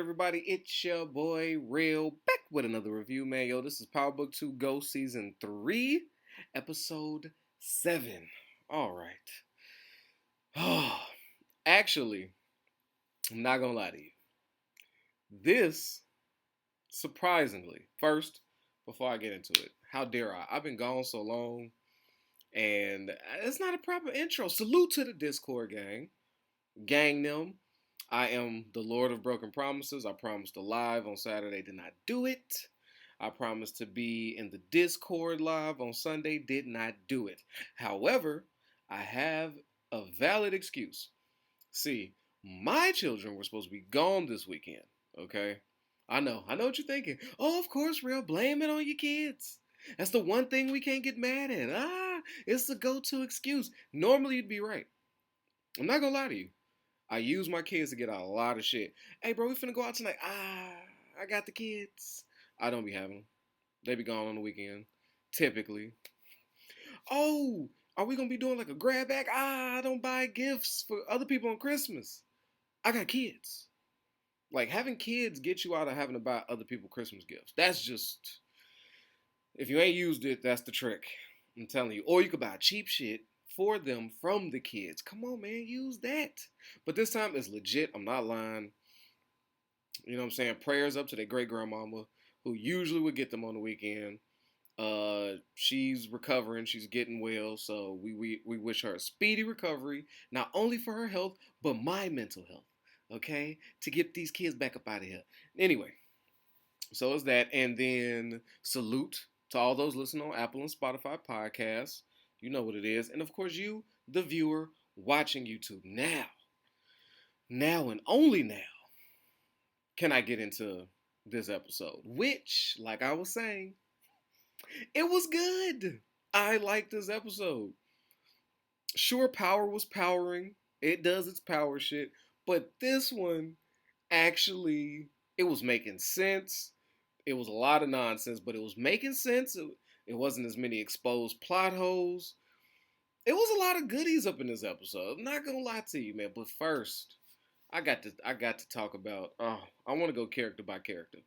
everybody? It's your boy Real back with another review, man. Yo, this is Power Book 2 Go Season 3, Episode 7. Alright. Oh, actually, I'm not gonna lie to you. This, surprisingly, first, before I get into it, how dare I? I've been gone so long, and it's not a proper intro. Salute to the Discord gang. Gang them. I am the Lord of Broken Promises. I promised to live on Saturday, did not do it. I promised to be in the Discord live on Sunday, did not do it. However, I have a valid excuse. See, my children were supposed to be gone this weekend, okay? I know what you're thinking. Oh, of course, Real, blame it on your kids. That's the one thing we can't get mad at. It's the go-to excuse. Normally, you'd be right. I'm not gonna lie to you. I use my kids to get out a lot of shit. Hey, bro, we finna go out tonight. I got the kids. I don't be having them. They be gone on the weekend, typically. Oh, are we gonna be doing like a grab bag? I don't buy gifts for other people on Christmas. I got kids. Like, having kids get you out of having to buy other people Christmas gifts. That's just, if you ain't used it, that's the trick. I'm telling you. Or you could buy cheap shit for them from the kids. Come on, man, use that. But this time it's legit. I'm not lying. You know what I'm saying? Prayers up to their great grandmama, who usually would get them on the weekend. She's recovering. She's getting well. So we wish her a speedy recovery, not only for her health, but my mental health. Okay? To get these kids back up out of here. Anyway, so is that. And then salute to all those listening on Apple and Spotify podcasts. You know what it is. And of course, you, the viewer, watching YouTube. Now and only now, can I get into this episode. Which, like I was saying, it was good. I liked this episode. Sure, power was powering. It does its power shit. But this one, actually, it was making sense. It was a lot of nonsense, but it was making sense. It wasn't as many exposed plot holes. It was a lot of goodies up in this episode. I'm not gonna lie to you, man. But first, I got to talk about. Oh, I want to go character by character,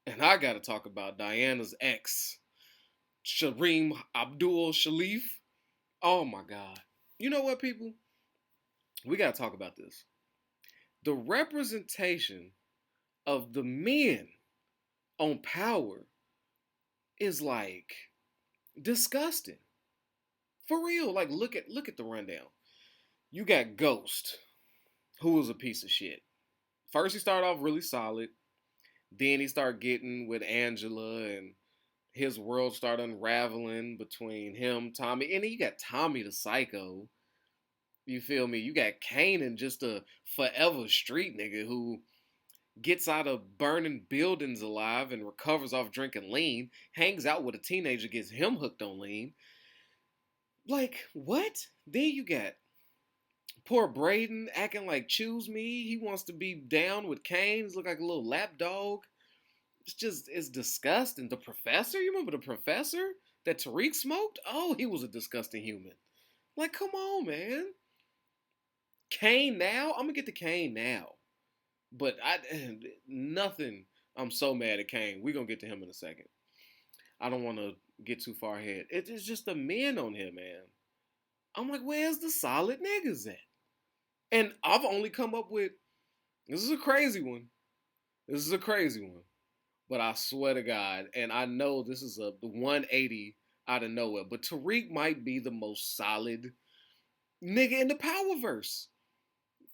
and I got to talk about Diana's ex, Shareem Abdul Sharif. Oh my God! You know what, people? We got to talk about this. The representation of the men on power is like disgusting. For real. Like, look at the rundown. You got Ghost, who was a piece of shit. First, he started off really solid. Then he started getting with Angela, and his world started unraveling between him, Tommy, and then you got Tommy the psycho. You feel me? You got Kane, just a forever street nigga who gets out of burning buildings alive and recovers off drinking lean, hangs out with a teenager, gets him hooked on lean. Like, what? Then you got poor Brayden acting like choose me. He wants to be down with Kane. He's look like a little lap dog. It's disgusting. The professor, you remember the professor that Tariq smoked? Oh, he was a disgusting human. Like, come on, man. Kane now? I'm gonna get to Kane now. But nothing. I'm so mad at Kane. We're gonna get to him in a second. I don't want to get too far ahead. It's just the men on here, man. I'm like, where's the solid niggas at? And I've only come up with, this is a crazy one. But I swear to God, and I know this is the 180 out of nowhere, but Tariq might be the most solid nigga in the Powerverse.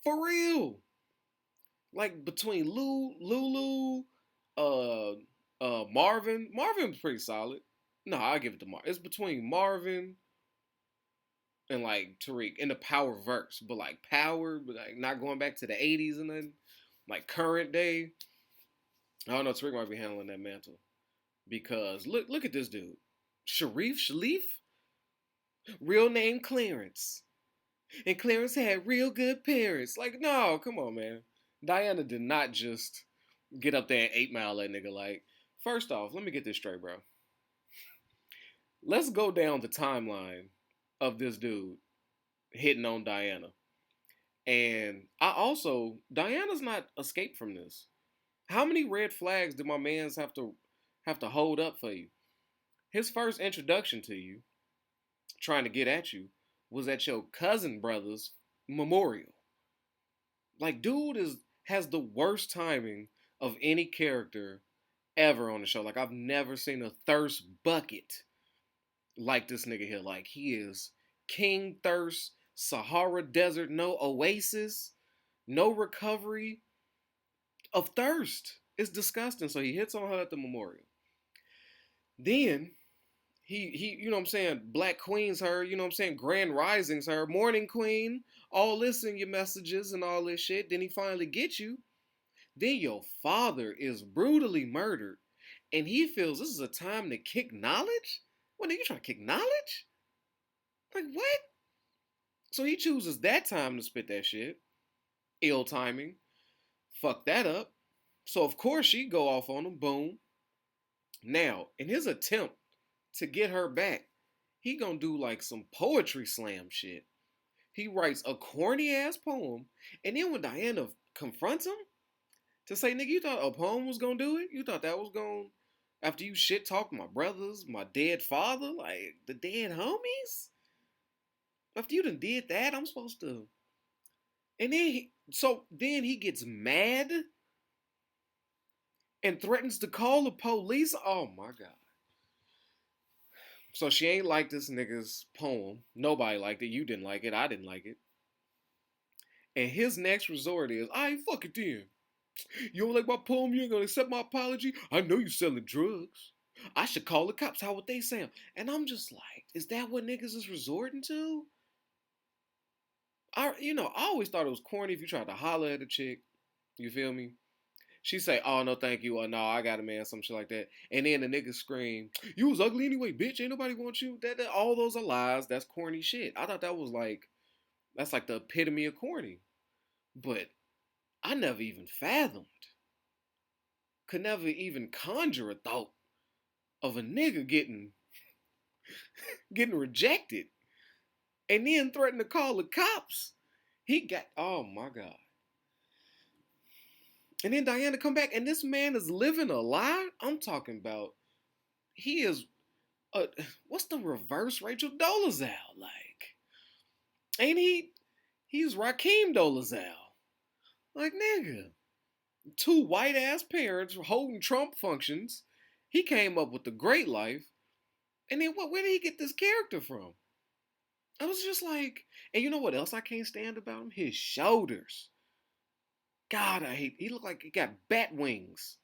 For real. Like, between Lulu, Marvin. Marvin's pretty solid. No, I'll give it to Marvin. It's between Marvin and like Tariq in the Powerverse, but like power, but like not going back to the 80s and then like current day. I don't know. Tariq might be handling that mantle because look at this dude, Sharif, real name Clarence, and Clarence had real good parents. Like, no, come on, man. Diana did not just get up there and 8 Mile that nigga. Like, first off, let me get this straight, bro. Let's go down the timeline of this dude hitting on Diana. And Diana's not escaped from this. How many red flags did my man's have to hold up for you? His first introduction to you, trying to get at you, was at your cousin brother's memorial. Like, dude has the worst timing of any character ever on the show. Like, I've never seen a thirst bucket like this nigga here. Like, he is King Thirst, Sahara Desert, no oasis, no recovery of thirst. It's disgusting. So he hits on her at the memorial. Then he you know what I'm saying, Black Queen's her, you know what I'm saying, Grand Rising's her, Morning Queen, all this in your messages and all this shit. Then he finally gets you. Then your father is brutally murdered. And he feels this is a time to kick knowledge? What are you trying to kick knowledge? Like what? So he chooses that time to spit that shit. Ill timing. Fuck that up. So of course she go off on him. Boom. Now, in his attempt to get her back, he gonna do like some poetry slam shit. He writes a corny ass poem, and then when Diana confronts him to say, nigga, you thought a poem was gonna do it? You thought that was gonna, after you shit talked my brothers, my dead father, like the dead homies? After you done did that, I'm supposed to. And then he gets mad and threatens to call the police. Oh my God. So she ain't like this nigga's poem. Nobody liked it. You didn't like it. I didn't like it. And his next resort is, I ain't fuck it then. You don't like my poem? You ain't gonna accept my apology? I know you selling drugs. I should call the cops. How would they sound? And I'm just like, is that what niggas is resorting to? I always thought it was corny if you tried to holler at a chick. You feel me? She say, oh, no, thank you. Or no, I got a man, some shit like that. And then the nigga scream, you was ugly anyway, bitch. Ain't nobody want you. All those are lies. That's corny shit. I thought that was like, that's like the epitome of corny. But I never even fathomed, could never even conjure a thought of a nigga getting rejected and then threatened to call the cops. Oh my God. And then Diana come back, and this man is living a lie. I'm talking about, he is, what's the reverse Rachel Dolezal like? Ain't he's Raheem Dolezal. Like, nigga, two white ass parents holding Trump functions. He came up with the great life. And then where did he get this character from? I was just like, and you know what else I can't stand about him? His shoulders. God, he looked like he got bat wings.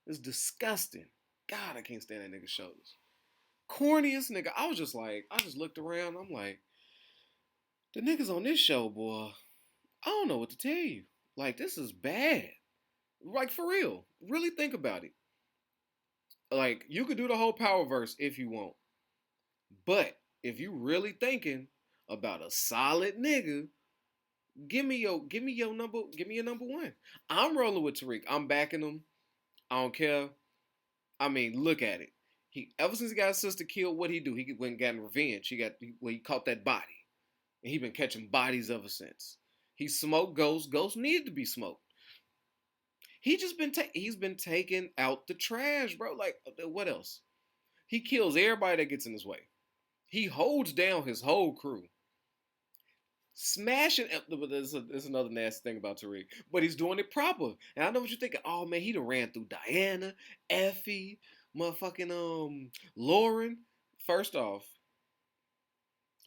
It's disgusting. God, I can't stand that nigga's shoulders. Corniest nigga. I just looked around. I'm like, the niggas on this show, boy, I don't know what to tell you. Like, this is bad. Like, for real. Really think about it. Like, you could do the whole power verse if you want. But if you really thinking about a solid nigga, give me your number one. I'm rolling with Tariq. I'm backing him. I don't care. I mean, look at it. He ever since he got his sister killed, what he do? He went and got revenge. He caught that body, and he been catching bodies ever since. He smoked ghosts. Ghosts needed to be smoked. He's been taking out the trash, bro. Like, what else? He kills everybody that gets in his way. He holds down his whole crew. Smashing. There's another nasty thing about Tariq, but he's doing it proper. And I know what you're thinking. Oh man, he done ran through Diana, Effie, motherfucking Lauren. First off,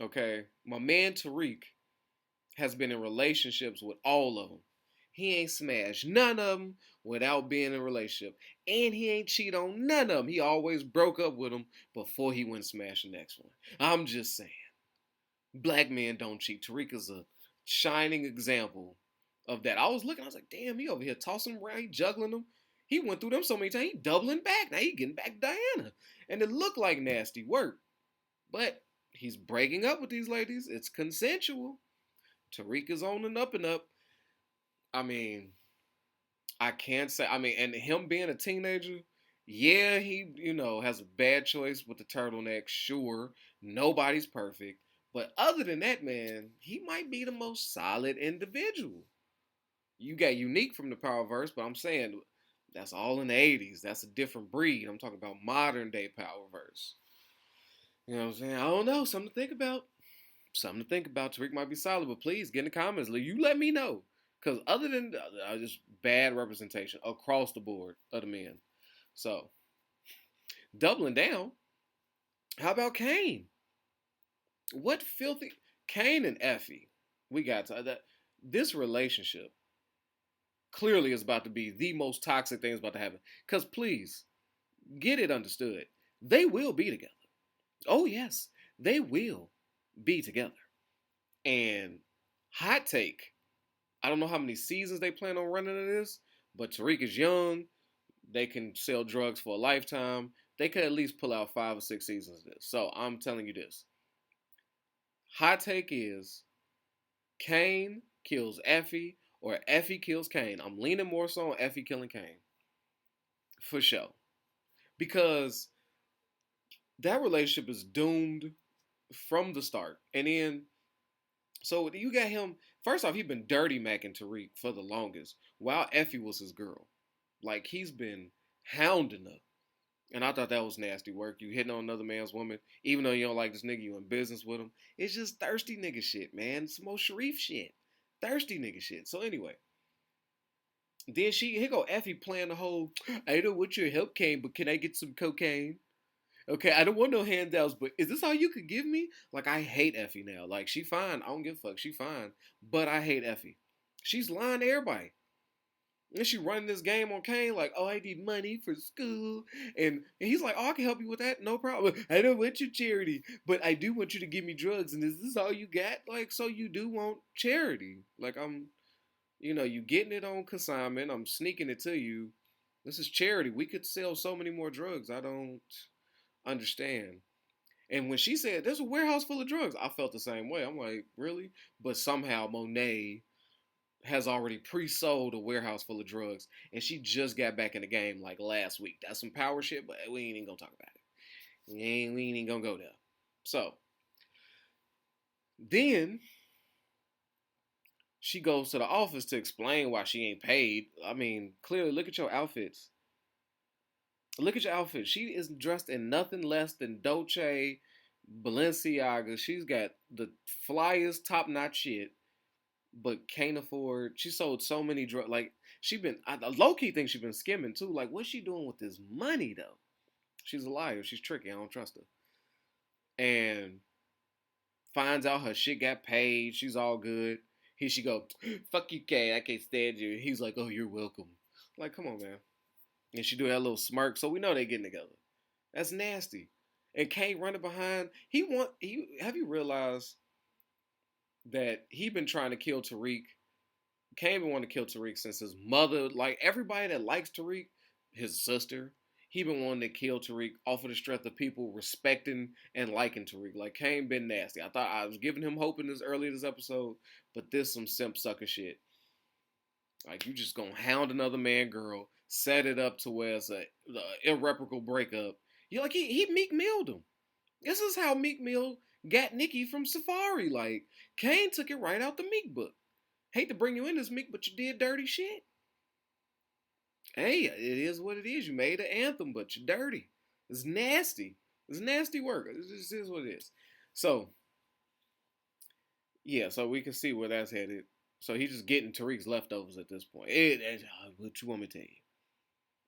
okay, my man Tariq has been in relationships with all of them. He ain't smashed none of them without being in a relationship, and he ain't cheat on none of them. He always broke up with them before he went and smashed the next one. I'm just saying. Black men don't cheat. Tariq is a shining example of that. I was like, damn, he over here tossing them around, he juggling them. He went through them so many times, he doubling back. Now he getting back Diana. And it looked like nasty work. But he's breaking up with these ladies. It's consensual. Tariq is on and up and up. I mean, I can't say, and him being a teenager, yeah, he, has a bad choice with the turtleneck, sure. Nobody's perfect. But other than that, man, he might be the most solid individual. You got Unique from the Powerverse, but I'm saying that's all in the 80s. That's a different breed. I'm talking about modern day Powerverse. You know what I'm saying? I don't know. Something to think about. Something to think about. Tariq might be solid, but please get in the comments. You let me know. Because other than just bad representation across the board of the men. So, doubling down, how about Kane? What filthy. Kane and Effie. We got to that. This relationship clearly is about to be the most toxic thing that's about to happen. Because please, get it understood. They will be together. Oh, yes. They will be together. And hot take, I don't know how many seasons they plan on running of this, but Tariq is young. They can sell drugs for a lifetime. They could at least pull out 5 or 6 seasons of this. So I'm telling you this. Hot take is Kane kills Effie or Effie kills Kane. I'm leaning more so on Effie killing Kane. For sure. Because that relationship is doomed from the start. And then, so you got him. First off, he's been dirty macking Tariq for the longest, while Effie was his girl. Like, he's been hounding her. And I thought that was nasty work. You hitting on another man's woman, even though you don't like this nigga, you in business with him. It's just thirsty nigga shit, man. It's more Sharif shit. Thirsty nigga shit. So anyway, then here go Effie playing the whole, I don't want your help, Kane, but can I get some cocaine? Okay, I don't want no handouts, but is this all you could give me? Like, I hate Effie now. Like, she fine. I don't give a fuck. She fine. But I hate Effie. She's lying to everybody. And she running this game on Kane like, oh, I need money for school. And he's like, oh, I can help you with that. No problem. I don't want your charity, but I do want you to give me drugs. And is this all you got? Like, so you do want charity. Like, you getting it on consignment. I'm sneaking it to you. This is charity. We could sell so many more drugs. I don't understand. And when she said, there's a warehouse full of drugs, I felt the same way. I'm like, really? But somehow Monet has already pre-sold a warehouse full of drugs, and she just got back in the game like last week. That's some power shit, but we ain't even gonna talk about it. We ain't even gonna go there. So then she goes to the office to explain why she ain't paid. I mean, clearly, look at your outfits. Look at your outfit. She is dressed in nothing less than Dolce, Balenciaga. She's got the flyest, top-notch shit, but can't afford. She sold so many drugs. Like, I low key think she been skimming too. Like, what's she doing with this money though? She's a liar. She's tricky. I don't trust her. And finds out her shit got paid. She's all good. Here she go. Fuck you, Kay. I can't stand you. He's like, oh, you're welcome. Like, come on, man. And she do that little smirk, so we know they getting together. That's nasty. And Kane running behind. Have you realized that he been trying to kill Tariq? Kane been wanting to kill Tariq since his mother. Like, everybody that likes Tariq, his sister, he been wanting to kill Tariq off of the strength of people respecting and liking Tariq. Like, Kane been nasty. I thought I was giving him hope in this episode, but this some simp sucker shit. Like, you just gonna hound another man, girl, set it up to where it's a irreparable breakup. You like he Meek Milled him. This is how Meek Mill got Nicki from Safari. Like, Kane took it right out the Meek book. Hate to bring you in this, Meek, but you did dirty shit. Hey, it is what it is. You made an anthem, but you're dirty. It's nasty. It's nasty work. It just is what it is. So, yeah, so we can see where that's headed. So he's just getting Tariq's leftovers at this point. What you want me to tell you?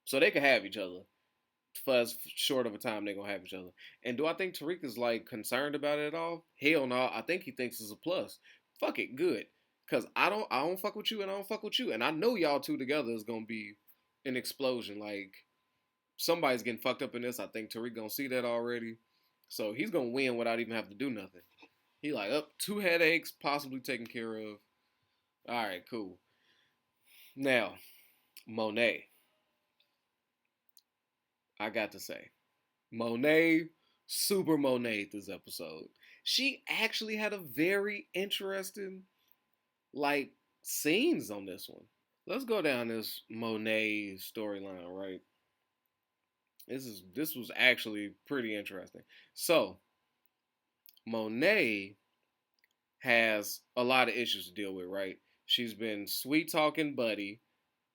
So they can have each other. For as short of a time they're gonna have each other. And do I think Tariq is like concerned about it at all? Hell no. I think he thinks it's a plus. Fuck it, good. Cause I don't fuck with you and I don't fuck with you. And I know y'all two together is gonna be an explosion. Like, somebody's getting fucked up in this. I think Tariq gonna see that already. So he's gonna win without even having to do nothing. He like, up 2 headaches, possibly taken care of. Alright, cool. Now, Monet. I got to say, Monet, super Monet this episode. She actually had a very interesting, like, scenes on this one. Let's go down this Monet storyline, right? This was actually pretty interesting. So, Monet has a lot of issues to deal with, right? She's been sweet talking Buddy,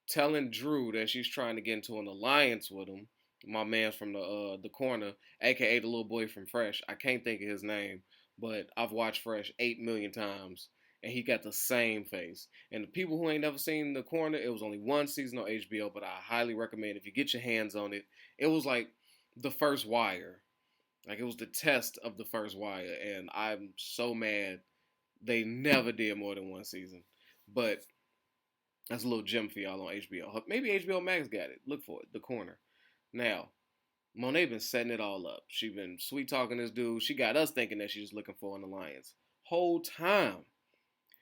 telling Drew that she's trying to get into an alliance with him. My man from the corner, aka the little boy from Fresh. I can't think of his name, but I've watched Fresh 8 million times, and he got the same face. And the people who ain't never seen the corner, it was only one season on HBO, but I highly recommend if you get your hands on it. It was like the first Wire, like it was the test of the first Wire, and I'm so mad they never did more than one season. But that's a little gem for y'all on HBO. Maybe HBO Max got it. Look for it. The Corner. Now, Monet been setting it all up. She been sweet talking this dude. She got us thinking that she's looking for an alliance. Whole time,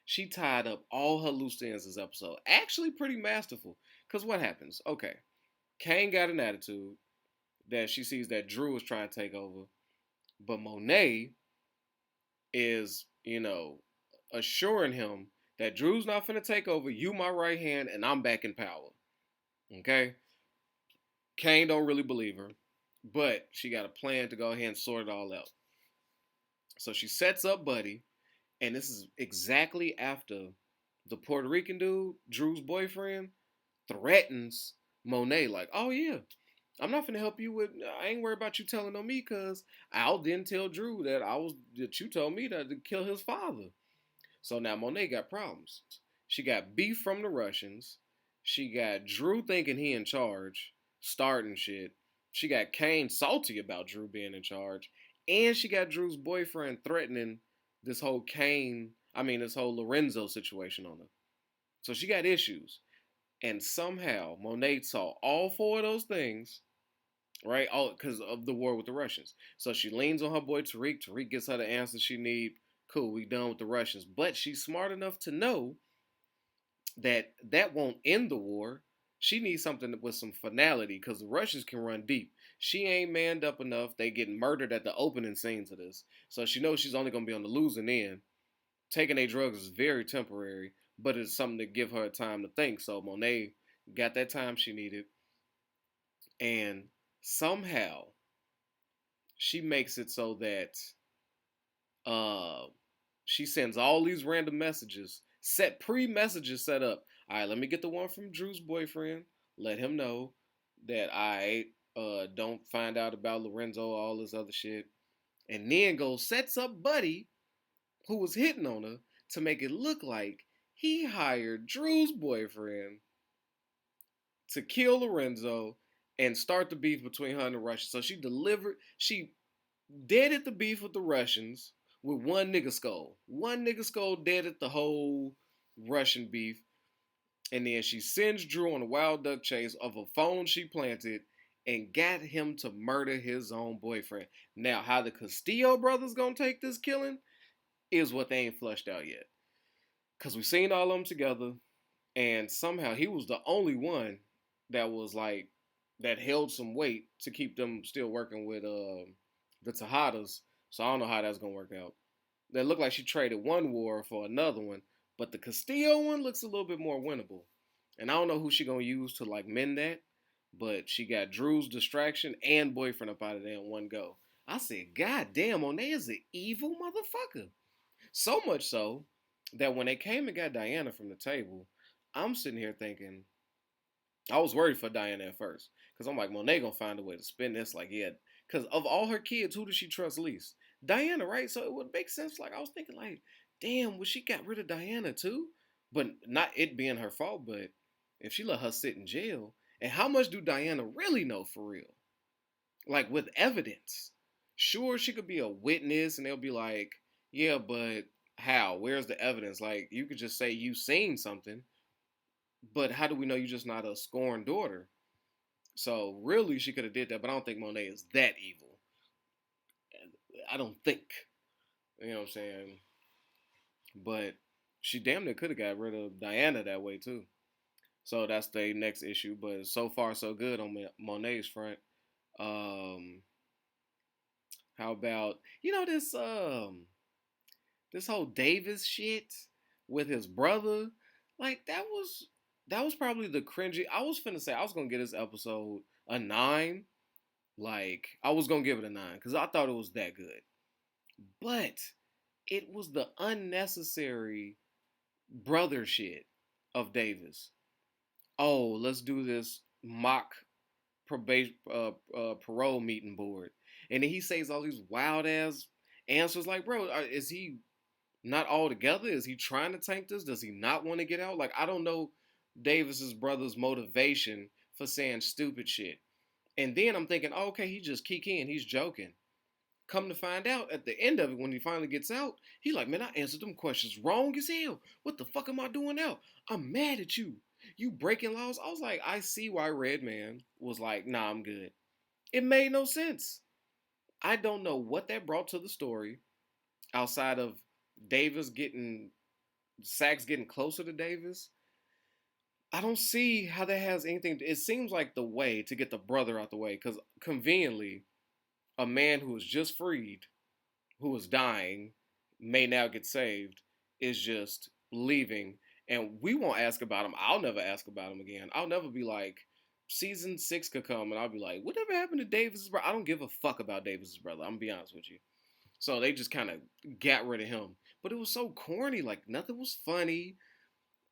she tied up all her loose ends this episode. Actually, pretty masterful. Cause what happens? Okay, Kane got an attitude that she sees that Drew is trying to take over, but Monet is, assuring him that Drew's not finna take over. You my right hand, and I'm back in power. Okay? Kane don't really believe her, but she got a plan to go ahead and sort it all out. So she sets up Buddy, and this is exactly after the Puerto Rican dude, Drew's boyfriend, threatens Monet like, "Oh yeah, I'm not finna help you with. I ain't worried about you telling on me, cause I'll then tell Drew that you told me to kill his father." So now Monet got problems. She got beef from the Russians. She got Drew thinking he in charge, starting shit. She got Kane salty about Drew being in charge. And she got Drew's boyfriend threatening this whole Lorenzo situation on her. So she got issues. And somehow Monet saw all four of those things, right? All because of the war with the Russians. So she leans on her boy Tariq. Tariq gets her the answers she need. Cool, we done with the Russians. But she's smart enough to know that won't end the war. She needs something with some finality because the Russians can run deep. She ain't manned up enough. They get murdered at the opening scenes of this. So she knows she's only going to be on the losing end. Taking their drugs is very temporary, but it's something to give her time to think. So Monet got that time she needed. And somehow she makes it so that uh, she sends all these random messages, pre-messages set up. All right, let me get the one from Drew's boyfriend. Let him know that I don't find out about Lorenzo, all this other shit. And then sets up Buddy, who was hitting on her, to make it look like he hired Drew's boyfriend to kill Lorenzo and start the beef between her and the Russians. So she deaded the beef with the Russians with one nigga skull. One nigga skull deaded the whole Russian beef. And then she sends Drew on a wild duck chase of a phone she planted and got him to murder his own boyfriend. Now, how the Castillo brothers gonna take this killing is what they ain't flushed out yet. Because we've seen all of them together, and somehow he was the only one that held some weight to keep them still working with the Tejadas. So I don't know how that's gonna work out. That looked like she traded one war for another one, but the Castillo one looks a little bit more winnable. And I don't know who she gonna use to mend that, but she got Drew's distraction and boyfriend up out of there in one go. I said, God damn, Monet is an evil motherfucker. So much so that when they came and got Diana from the table, I'm sitting here thinking, I was worried for Diana at first. Because I'm like, Monet gonna find a way to spin this. Like, yeah. Because of all her kids, who does she trust least? Diana, right? So it would make sense. Like, I was thinking, like, damn, well, she got rid of Diana too? But not it being her fault, but if she let her sit in jail, and how much do Diana really know for real? Like, with evidence. Sure, she could be a witness, and they'll be like, yeah, but how? Where's the evidence? Like, you could just say you seen something, but how do we know you're just not a scorned daughter? So really, she could have did that, but I don't think Monet is that evil. I don't think. You know what I'm saying? But she damn near could have got rid of Diana that way too. So that's the next issue. But so far so good on Monet's front. How about this whole Davis shit with his brother? Like that was probably the cringy. I was finna say I was gonna give this episode a 9. Like I was gonna give it a 9 because I thought it was that good. But It was the unnecessary brother shit of Davis. Oh, let's do this mock parole meeting board, and then he says all these wild ass answers. Like, bro, is he not all together? Is he trying to tank this? Does he not want to get out? Like, I don't know Davis's brother's motivation for saying stupid shit. And then I'm thinking, oh, okay, he just kikiing, he's joking. Come to find out, at the end of it, when he finally gets out, he like, man, I answered them questions wrong as hell. What the fuck am I doing now? I'm mad at you. You breaking laws. I was like, I see why Redman was like, nah, I'm good. It made no sense. I don't know what that brought to the story outside of Davis getting Sax getting closer to Davis. I don't see how that has anything. It seems like the way to get the brother out the way, because conveniently, a man who was just freed, who was dying, may now get saved, is just leaving. And we won't ask about him. I'll never ask about him again. I'll never be like, season 6 could come and I'll be like, whatever happened to Davis's brother? I don't give a fuck about Davis's brother. I'm gonna be honest with you. So they just kind of got rid of him. But it was so corny. Like, nothing was funny.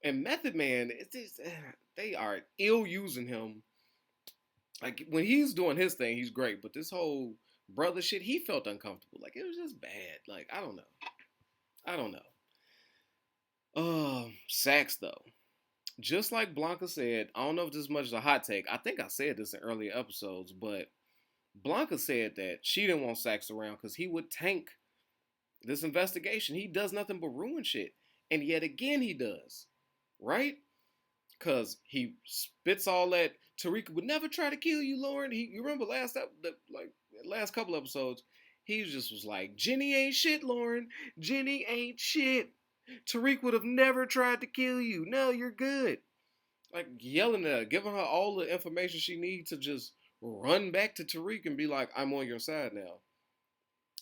And Method Man, it's just, they are ill using him. Like, when he's doing his thing, he's great. But this whole brother shit, he felt uncomfortable. Like, it was just bad. Like, I don't know. I don't know. Sax though. Just like Blanca said, I don't know if this is much of a hot take. I think I said this in earlier episodes, but Blanca said that she didn't want Sax around because he would tank this investigation. He does nothing but ruin shit. And yet again he does. Right? Because he spits all that. Tariq would never try to kill you, Lauren. You remember last couple episodes, he just was like, Jenny ain't shit, Lauren. Jenny ain't shit. Tariq would have never tried to kill you. No, you're good. Like, yelling at her, giving her all the information she needs to just run back to Tariq and be like, I'm on your side now.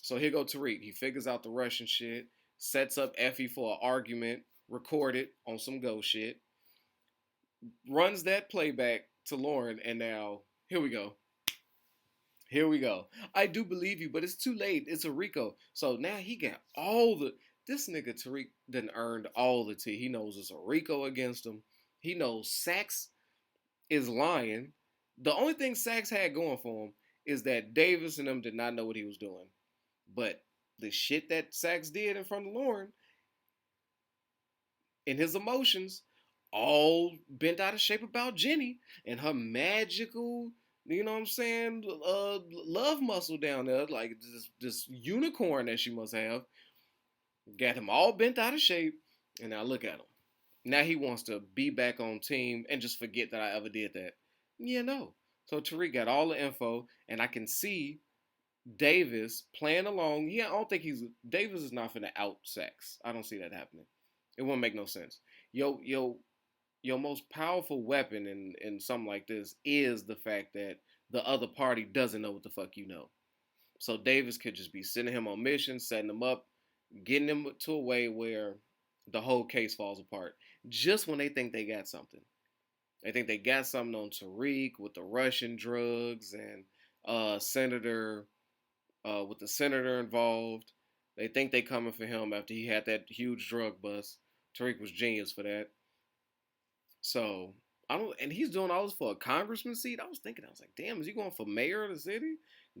So here go Tariq. He figures out the Russian shit, sets up Effie for an argument, recorded on some ghost shit, runs that playback to Lauren, and now, here we go. Here we go. I do believe you, but it's too late. It's a Rico. So now he got all the. This nigga Tariq done earned all the tea. He knows it's a Rico against him. He knows Sax is lying. The only thing Sax had going for him is that Davis and them did not know what he was doing. But the shit that Sax did in front of Lauren, in his emotions, all bent out of shape about Jenny and her magical, you know what I'm saying, love muscle down there, like this unicorn that she must have, got him all bent out of shape, and now look at him. Now he wants to be back on team and just forget that I ever did that. Yeah, no. So Tariq got all the info, and I can see Davis playing along. Yeah, I don't think Davis is not finna out Sax. I don't see that happening. It won't make no sense. Your most powerful weapon in something like this is the fact that the other party doesn't know what the fuck you know. So Davis could just be sending him on missions, setting him up, getting him to a way where the whole case falls apart. Just when they think they got something. They think they got something on Tariq with the Russian drugs and Senator with the senator involved. They think they coming for him after he had that huge drug bust. Tariq was genius for that. So I don't, and he's doing all this for a congressman seat. I was like, damn, is he going for mayor of the city,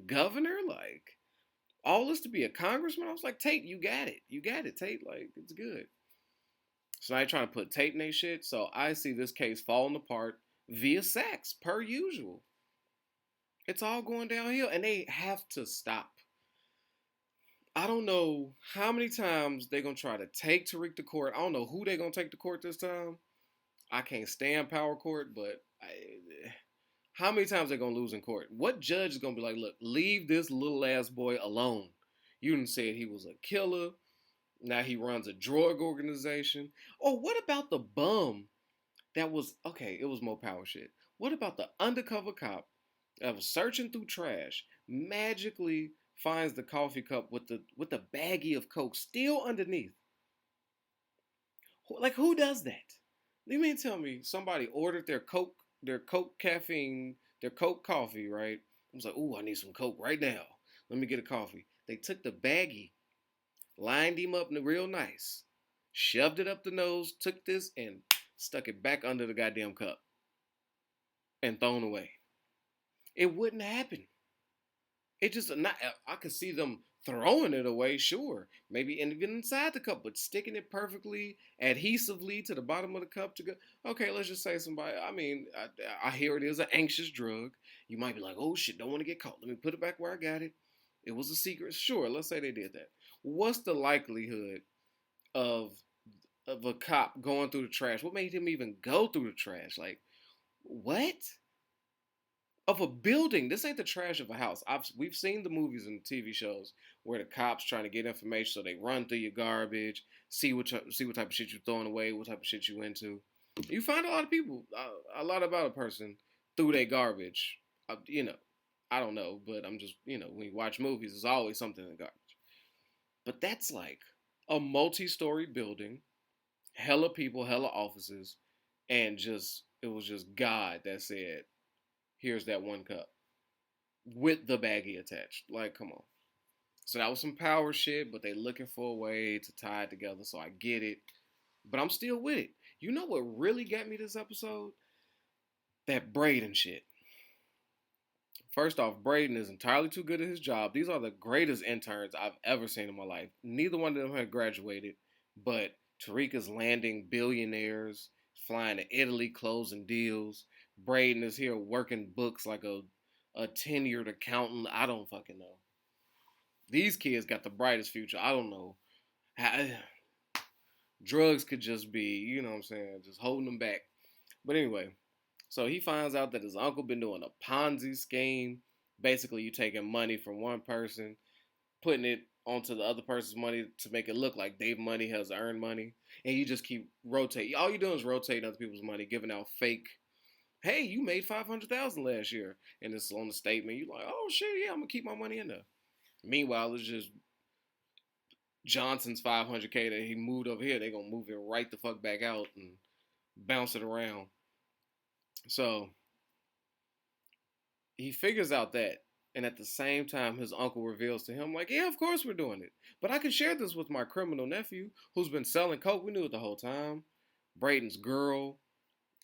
governor? Like, all this to be a congressman? I was like, Tate, you got it, Tate. Like, it's good. So now they're trying to put Tate in their shit. So I see this case falling apart via Sax, per usual. It's all going downhill, and they have to stop. I don't know how many times they're going to try to take Tariq to court. I don't know who they're going to take to court this time. I can't stand power court, but how many times they're going to lose in court? What judge is going to be like, look, leave this little ass boy alone? You didn't say he was a killer. Now he runs a drug organization. Or what about the bum that was, okay, it was more power shit. What about the undercover cop that was searching through trash, magically finds the coffee cup with the baggie of Coke still underneath? Like, who does that? You mean tell me somebody ordered their Coke caffeine, their Coke coffee, right? I was like, ooh, I need some Coke right now. Let me get a coffee. They took the baggie, lined him up real nice, shoved it up the nose, took this and stuck it back under the goddamn cup and thrown away. It wouldn't happen. It just not. I could see them throwing it away, sure, maybe even inside the cup, but sticking it perfectly adhesively to the bottom of the cup to go. Okay, let's just say somebody. I mean, I hear it is an anxious drug. You might be like, oh shit, don't want to get caught. Let me put it back where I got it. It was a secret. Sure, let's say they did that. What's the likelihood of a cop going through the trash? What made him even go through the trash? Like, what? Of a building. This ain't the trash of a house. We've seen the movies and TV shows where the cops trying to get information, so they run through your garbage, see what type of shit you throwing away, what type of shit you into. You find a lot of people, a lot about a person through their garbage. I don't know, but I'm just when you watch movies, there's always something in the garbage. But that's like a multi-story building, hella people, hella offices, and just it was just God that said, here's that one cup with the baggie attached. Like, come on. So that was some power shit, but they looking for a way to tie it together. So I get it, but I'm still with it. You know what really got me this episode? That Brayden shit. First off, Brayden is entirely too good at his job. These are the greatest interns I've ever seen in my life. Neither one of them had graduated, but Tariq is landing billionaires, flying to Italy, closing deals. Brayden is here working books like a tenured accountant. I don't fucking know. These kids got the brightest future. I don't know. How, drugs could just be, you know what I'm saying, just holding them back. But anyway, so he finds out that his uncle been doing a Ponzi scheme. Basically, you taking money from one person, putting it onto the other person's money to make it look like their money has earned money, and you just keep rotating. All you doing is rotating other people's money, giving out fake. Hey, you made 500,000 last year, and it's on the statement. You're like, oh shit, yeah, I'm gonna keep my money in there. Meanwhile, it's just Johnson's 500K that he moved over here. They gonna move it right the fuck back out and bounce it around. So he figures out that, and at the same time, his uncle reveals to him, like, yeah, of course we're doing it, but I can share this with my criminal nephew who's been selling coke. We knew it the whole time. Brayden's girl,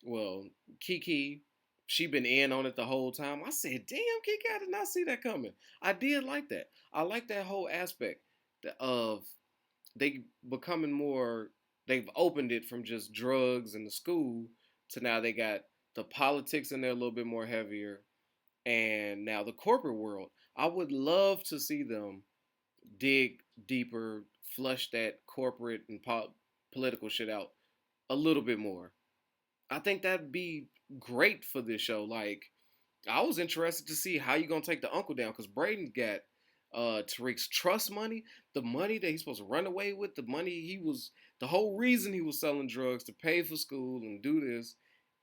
well, Kiki, she been in on it the whole time. I said, damn, Kiki, I did not see that coming. I did like that. I like that whole aspect of they becoming more, they've opened it from just drugs in the school to now they got the politics in there a little bit more heavier, and now the corporate world. I would love to see them dig deeper, flush that corporate and political shit out a little bit more. I think that'd be great for this show. Like, I was interested to see how you gonna take the uncle down, because Brayden got Tariq's trust money, the money that he's supposed to run away with, the money the whole reason he was selling drugs to pay for school and do this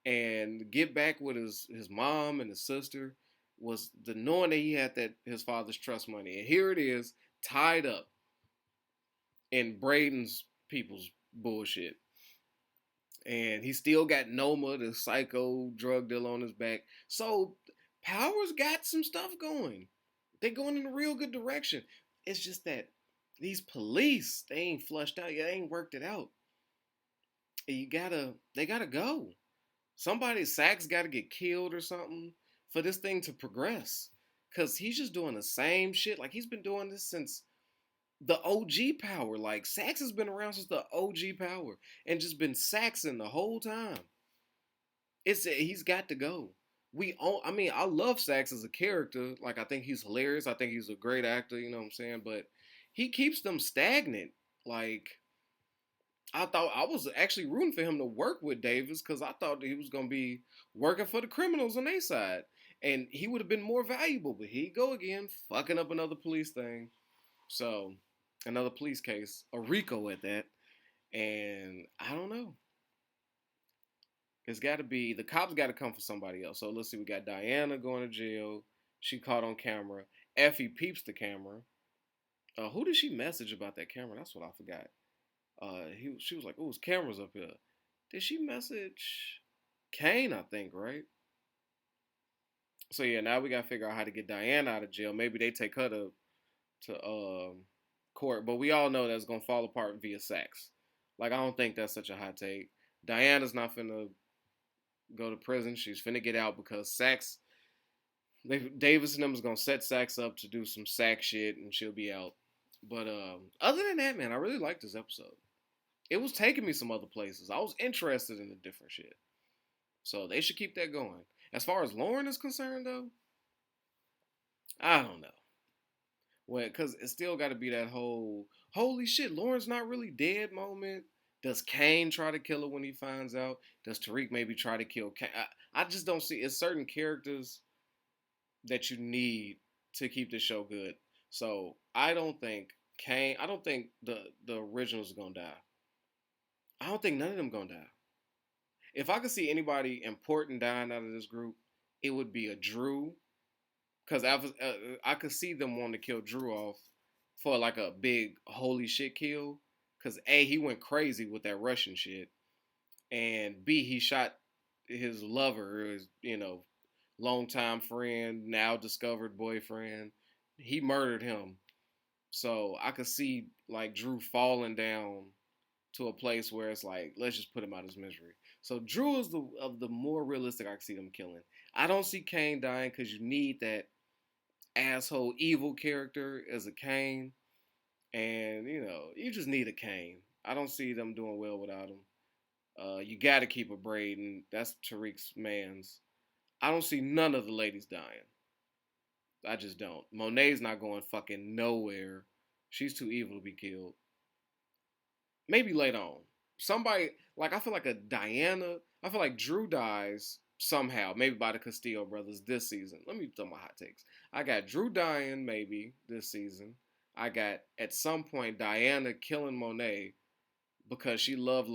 and get back with his mom and his sister was the knowing that he had that his father's trust money. And here it is, tied up in Brayden's people's bullshit. And he still got Noma, the psycho drug dealer, on his back. So Power's got some stuff going. They're going in a real good direction. It's just that these police, they ain't flushed out. They ain't worked it out. And they gotta go. Somebody, Sax got to get killed or something for this thing to progress. Because he's just doing the same shit. Like, he's been doing this since the OG Power. Like, Sax has been around since the OG Power and just been saxing the whole time. He's got to go. I love Sax as a character. Like, I think he's hilarious. I think he's a great actor, you know what I'm saying? But he keeps them stagnant. Like, I thought I was actually rooting for him to work with Davis, because I thought that he was going to be working for the criminals on their side. And he would have been more valuable. But here you go again, fucking up another police thing. So, another police case, a RICO at that. And I don't know. It's got to be, the cops got to come for somebody else. So let's see, we got Diana going to jail. She caught on camera. Effie peeps the camera. Who did she message about that camera? That's what I forgot. She was like, "Oh, there's cameras up here." Did she message Kane? I think, right? So yeah, now we gotta figure out how to get Diana out of jail. Maybe they take her to court, but we all know that's gonna fall apart via sex. Like I don't think that's such a hot take. Diana's not finna go to prison. She's finna get out because Sax, Davis and them is gonna set Sax up to do some sack shit, and she'll be out. But other than that, man, I really liked this episode. It was taking me some other places. I was interested in the different shit, so they should keep that going. As far as Lauren is concerned, though, I don't know. Well, because it still got to be that whole holy shit, Lauren's not really dead moment. Does Kane try to kill her when he finds out? Does Tariq maybe try to kill Kane? I just don't see. It's certain characters that you need to keep the show good. So I don't think Kane. I don't think the originals are gonna die. I don't think none of them gonna die. If I could see anybody important dying out of this group, it would be a Drew. Because I could see them wanting to kill Drew off for like a big holy shit kill. Because A, he went crazy with that Russian shit. And B, he shot his lover, his, longtime friend, now discovered boyfriend. He murdered him. So I could see like Drew falling down to a place where it's like, let's just put him out of his misery. So Drew is of the more realistic I can see them killing. I don't see Kane dying because you need that asshole evil character as a Kane. And, you just need a Kane. I don't see them doing well without him. You got to keep a Brayden. That's Tariq's man's. I don't see none of the ladies dying. I just don't. Monet's not going fucking nowhere. She's too evil to be killed. Maybe later on. Somebody, like, I feel like a Diana. I feel like Drew dies somehow. Maybe by the Castillo brothers this season. Let me throw my hot takes. I got Drew dying maybe this season. I got, at some point, Diana killing Monet because she loved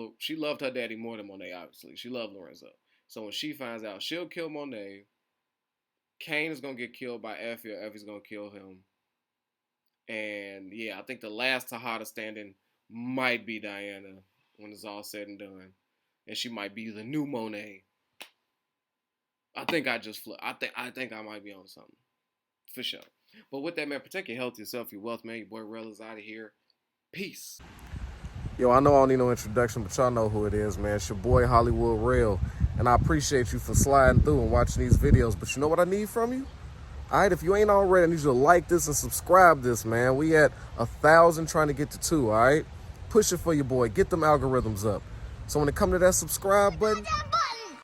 her daddy more than Monet, obviously. She loved Lorenzo. So when she finds out, she'll kill Monet. Kane is going to get killed by Effie, or Effie's going to kill him. And, yeah, I think the last Tejada standing might be Diana when it's all said and done. And she might be the new Monet. I think I just flipped. I think I might be on something. For sure. But with that, man, protect your health, yourself, your wealth, man. Your boy Rel is out of here. Peace. Yo, I know I don't need no introduction, but y'all know who it is, man. It's your boy Hollywood Rel. And I appreciate you for sliding through and watching these videos. But you know what I need from you? All right, if you ain't already, I need you to like this and subscribe this, man. We at 1,000 trying to get to 2, all right? Push it for your boy. Get them algorithms up. So when it come to that subscribe button,